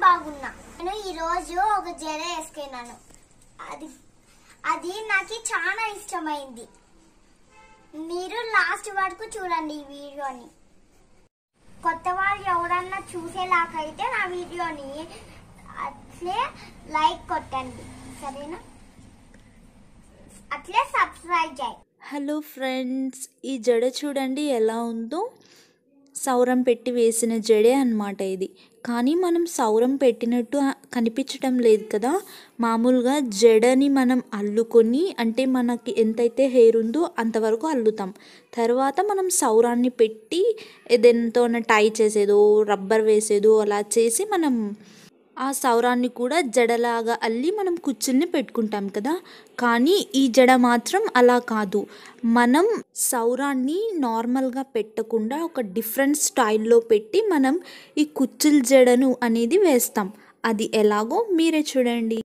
బాగున్నా. నేను ఈరోజు ఒక జడ వేసుకున్నాను. అది నాకు చాలా ఇష్టమైంది. మీరు లాస్ట్ వరకు చూడండి ఈ వీడియోని. కొత్త వాళ్ళు ఎవరన్నా చూసేలాగైతే నా వీడియోని అట్లే లైక్ కొట్టండి, సరేనా? అట్లే సబ్స్క్రైబ్ చేయండి. హలో ఫ్రెండ్స్, ఈ జడ చూడండి ఎలా ఉందో. సౌరం పెట్టి వేసిన జడే అన్నమాట ఇది. కానీ మనం సౌరం పెట్టినట్టు కనిపించడం లేదు కదా. మామూలుగా జడని మనం అల్లుకొని, అంటే మనకి ఎంతైతే హెయిర్ ఉందో అంతవరకు అల్లుతాం. తర్వాత మనం సౌరాన్ని పెట్టి ఏదెంతోన టై చేసేదో, రబ్బర్ వేసేదో అలా చేసి మనం ఆ సౌరాన్ని కూడా జడలాగా అల్లి మనం కుచ్చుల్ని పెట్టుకుంటాం కదా. కానీ ఈ జడ మాత్రం అలా కాదు. మనం సౌరాన్ని నార్మల్గా పెట్టకుండా ఒక డిఫరెంట్ స్టైల్లో పెట్టి మనం ఈ కుచ్చుల జడను అనేది వేస్తాం. అది ఎలాగో మీరే చూడండి.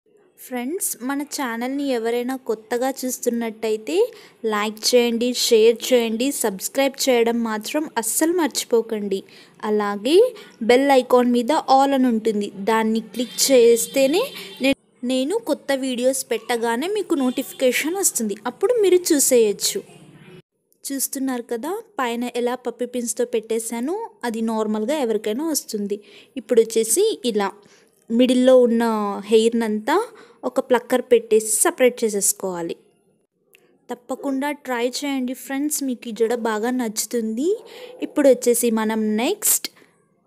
ఫ్రెండ్స్, మన ఛానల్ని ఎవరైనా కొత్తగా చూస్తున్నట్టయితే లైక్ చేయండి, షేర్ చేయండి, సబ్స్క్రైబ్ చేయడం మాత్రం అస్సలు మర్చిపోకండి. అలాగే బెల్ ఐకాన్ మీద ఆల్ అని ఉంటుంది, దాన్ని క్లిక్ చేస్తేనే నేను కొత్త వీడియోస్ పెట్టగానే మీకు నోటిఫికేషన్ వస్తుంది. అప్పుడు మీరు చూసేయచ్చు. చూస్తున్నారు కదా, పైన ఎలా పప్పి పిన్స్తో పెట్టేశాను. అది నార్మల్గా ఎవరికైనా వస్తుంది. ఇప్పుడు వచ్చేసి ఇలా మిడిల్లో ఉన్న హెయిర్నంతా ఒక ప్లక్కర్ పెట్టేసి సపరేట్ చేసేసుకోవాలి. తప్పకుండా ట్రై చేయండి ఫ్రెండ్స్, మీకు ఈ జడ బాగా నచ్చుతుంది. ఇప్పుడు వచ్చేసి మనం నెక్స్ట్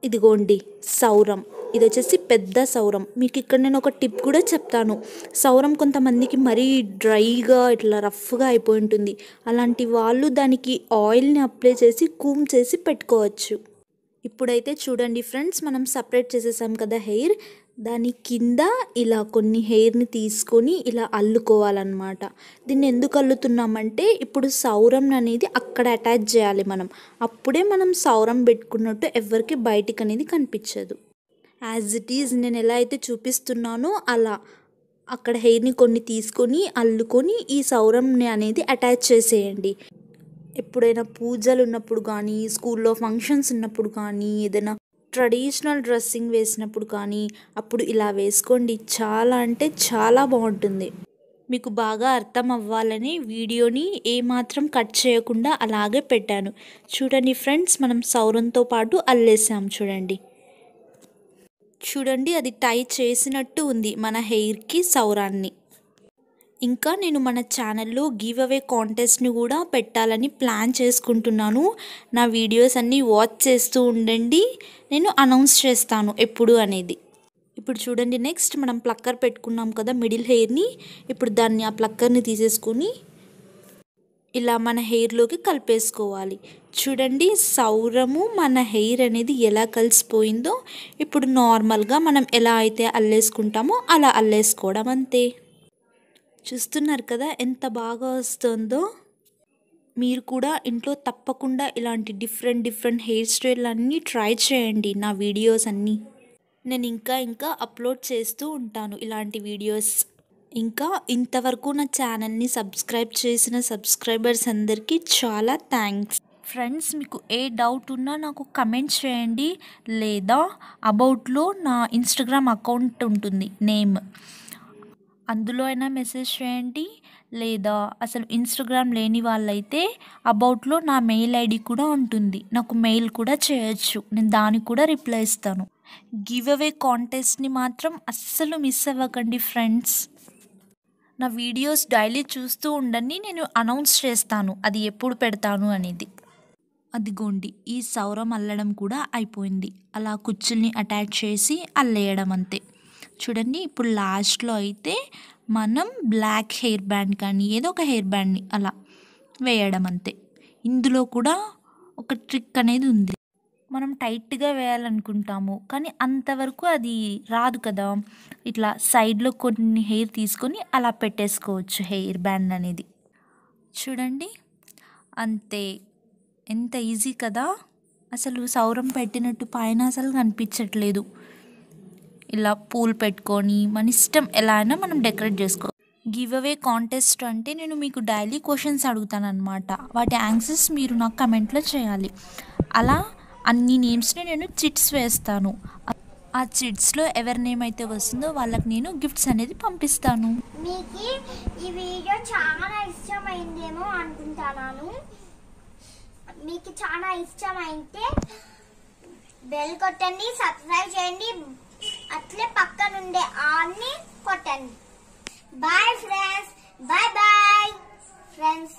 ఇదిగోండి సౌరం. ఇది వచ్చేసి పెద్ద సౌరం. మీకు ఇక్కడ నేను ఒక టిప్ కూడా చెప్తాను. సౌరం కొంతమందికి మరీ డ్రైగా ఇట్లా రఫ్గా అయిపోయి ఉంటుంది. అలాంటి వాళ్ళు దానికి ఆయిల్ని అప్లై చేసి కూమ్ చేసి పెట్టుకోవచ్చు. ఇప్పుడైతే చూడండి ఫ్రెండ్స్, మనం సపరేట్ చేసేసాం కదా హెయిర్. దాని కింద ఇలా కొన్ని హెయిర్ని తీసుకొని ఇలా అల్లుకోవాలన్నమాట. దీన్ని ఎందుకు అల్లుతున్నామంటే ఇప్పుడు సౌరం అనేది అక్కడ అటాచ్ చేయాలి మనం. అప్పుడే మనం సౌరం పెట్టుకున్నట్టు ఎవరికి బయటికి అనేది కనిపించదు. యాజ్ ఇట్ ఈజ్ నేను ఎలా అయితే చూపిస్తున్నానో అలా అక్కడ హెయిర్ని కొన్ని తీసుకొని అల్లుకొని ఈ సౌరంని అనేది అటాచ్ చేసేయండి. ఎప్పుడైనా పూజలు ఉన్నప్పుడు కానీ, స్కూల్లో ఫంక్షన్స్ ఉన్నప్పుడు కానీ, ఏదైనా ట్రెడిషనల్ డ్రెస్సింగ్ వేసినప్పుడు కానీ అప్పుడు ఇలా వేసుకోండి. చాలా అంటే చాలా బాగుంటుంది. మీకు బాగా అర్థం అవ్వాలని వీడియోని ఏమాత్రం కట్ చేయకుండా అలాగే పెట్టాను. చూడండి ఫ్రెండ్స్, మనం సౌరంతో పాటు అల్లేసాం. చూడండి అది టై చేసినట్టు ఉంది మన హెయిర్కి సౌరాన్ని. ఇంకా నేను మన ఛానల్లో గివ్ అవే కాంటెస్ట్ని కూడా పెట్టాలని ప్లాన్ చేసుకుంటున్నాను. నా వీడియోస్ అన్నీ వాచ్ చేస్తూ ఉండండి, నేను అనౌన్స్ చేస్తాను ఎప్పుడు అనేది. ఇప్పుడు చూడండి, నెక్స్ట్ మనం ప్లక్కర్ పెట్టుకున్నాం కదా మిడిల్ హెయిర్ని. ఇప్పుడు దాన్ని ఆ ప్లక్కర్ని తీసేసుకొని ఇలా మన హెయిర్లోకి కలిపేసుకోవాలి. చూడండి సౌరము మన హెయిర్ అనేది ఎలా కలిసిపోయిందో. ఇప్పుడు నార్మల్గా మనం ఎలా అయితే అల్లేసుకుంటామో అలా అల్లేసుకోవడం అంతే. చూస్తున్నారు కదా ఎంత బాగా వస్తుందో. మీరు కూడా ఇంట్లో తప్పకుండా ఇలాంటి డిఫరెంట్ హెయిర్ స్టైల్ అన్నీ ట్రై చేయండి. నా వీడియోస్ అన్నీ నేను ఇంకా అప్లోడ్ చేస్తూ ఉంటాను ఇలాంటి వీడియోస్. ఇంకా ఇంతవరకు నా ఛానల్ని సబ్స్క్రైబ్ చేసిన సబ్స్క్రైబర్స్ అందరికీ చాలా థ్యాంక్స్. ఫ్రెండ్స్, మీకు ఏ డౌట్ ఉన్నా నాకు కమెంట్ చేయండి, లేదా అబౌట్లో నా ఇన్స్టాగ్రామ్ అకౌంట్ ఉంటుంది నేమ్, అందులో అయినా మెసేజ్ చేయండి. లేదా అసలు ఇన్స్టాగ్రామ్ లేని వాళ్ళైతే అబౌట్లో నా మెయిల్ ఐడి కూడా ఉంటుంది, నాకు మెయిల్ కూడా చేయొచ్చు. నేను దానికి కూడా రిప్లై ఇస్తాను. గివ్ అవే కాంటెస్ట్ని మాత్రం అస్సలు మిస్ అవ్వకండి ఫ్రెండ్స్. నా వీడియోస్ డైలీ చూస్తూ ఉండండి, నేను అనౌన్స్ చేస్తాను అది ఎప్పుడు పెడతాను అనేది. అదిగోండి ఈ సౌరం అల్లడం కూడా అయిపోయింది. అలా కుచ్చుల్ని అటాచ్ చేసి అల్లేయడం అంతే. చూడండి ఇప్పుడు లాస్ట్లో అయితే మనం బ్లాక్ హెయిర్ బ్యాండ్ కానీ ఏదో ఒక హెయిర్ బ్యాండ్ని అలా వేయడం అంతే. ఇందులో కూడా ఒక ట్రిక్ అనేది ఉంది. మనం టైట్గా వేయాలనుకుంటాము కానీ అంతవరకు అది రాదు కదా. ఇట్లా సైడ్లో కొన్ని హెయిర్ తీసుకొని అలా పెట్టేసుకోవచ్చు హెయిర్ బ్యాండ్ అనేది. చూడండి అంతే, ఎంత ఈజీ కదా. అసలు సౌరం పెట్టినట్టు పైన అసలు కనిపించట్లేదు. ఇలా పూలు పెట్టుకొని మన ఇష్టం ఎలా అయినా మనం డెకరేట్ చేసుకో. గివ్ అవే కాంటెస్ట్ అంటే నేను మీకు డైలీ క్వశ్చన్స్ అడుగుతాను అనమాట. వాటి ఆన్సర్స్ మీరు నాకు కమెంట్లో చేయాలి. అలా అన్ని నేమ్స్ని నేను చిట్స్ వేస్తాను. ఆ చిట్స్లో ఎవరి నేమ్ అయితే వస్తుందో వాళ్ళకి నేను గిఫ్ట్స్ అనేది పంపిస్తాను. మీకు ఈ వీడియో చాలా ఇష్టమైందేమో అనుకుంటున్నాను. మీకు చాలా ఇష్టమైతే బెల్ కొట్టండి, సబ్స్క్రైబ్ చేయండి, అట్లే పక్కనుండే ఆల్ని కొట్టండి. Bye friends, bye bye friends.